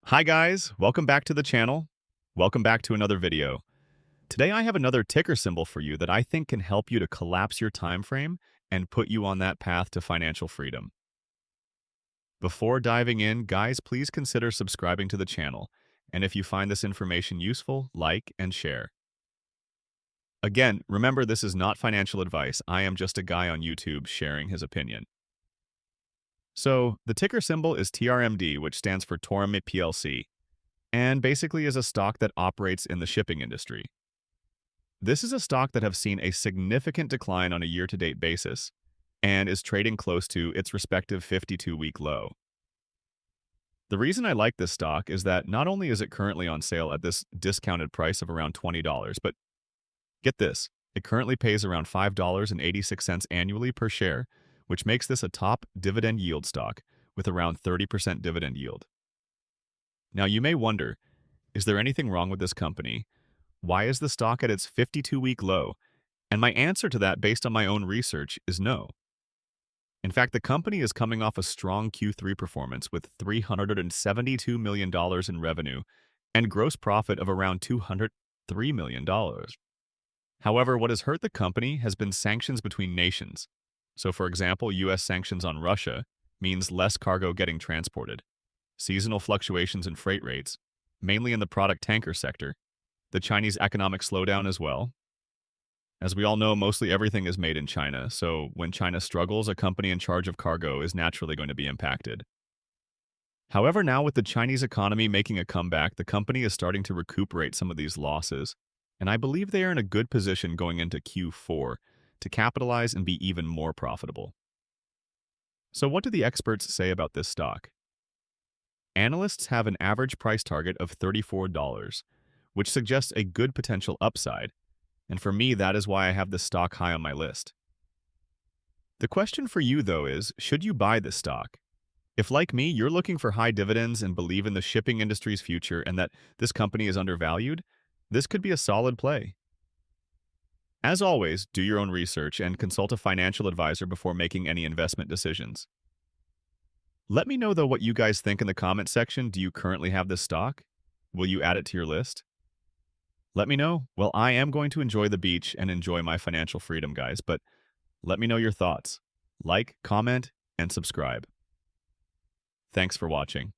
Hi guys, welcome back to the channel. Welcome back to another video. Today I have another ticker symbol for you that I think can help you to collapse your time frame and put you on that path to financial freedom. Before diving in, guys, please consider subscribing to the channel. And if you find this information useful, like and share. Again, remember this is not financial advice. I am just a guy on YouTube sharing his opinion. So, the ticker symbol is TRMD, which stands for TORM PLC, and basically is a stock that operates in the shipping industry. This is a stock that have seen a significant decline on a year-to-date basis and is trading close to its respective 52-week low. The reason I like this stock is that not only is it currently on sale at this discounted price of around $20, but get this, it currently pays around $5.86 annually per share, which makes this a top dividend yield stock with around 30% dividend yield. Now you may wonder, is there anything wrong with this company? Why is the stock at its 52-week low? And my answer to that, based on my own research, is no. In fact, the company is coming off a strong Q3 performance with $372 million in revenue and gross profit of around $203 million. However, what has hurt the company has been sanctions between nations. So, for example, U.S. sanctions on Russia means less cargo getting transported, seasonal fluctuations in freight rates, mainly in the product tanker sector, the Chinese economic slowdown as well. As we all know, mostly everything is made in China, so when China struggles, a company in charge of cargo is naturally going to be impacted. However, now with the Chinese economy making a comeback, the company is starting to recuperate some of these losses, and I believe they are in a good position going into Q4 to capitalize and be even more profitable. So what do the experts say about this stock? Analysts have an average price target of $34, which suggests a good potential upside, and for me, that is why I have this stock high on my list. The question for you, though, is, should you buy this stock? If, like me, you're looking for high dividends and believe in the shipping industry's future and that this company is undervalued, this could be a solid play. As always, do your own research and consult a financial advisor before making any investment decisions. Let me know, though, what you guys think in the comment section. Do you currently have this stock? Will you add it to your list? Let me know. Well, I am going to enjoy the beach and enjoy my financial freedom, guys, but let me know your thoughts. Like, comment, and subscribe. Thanks for watching.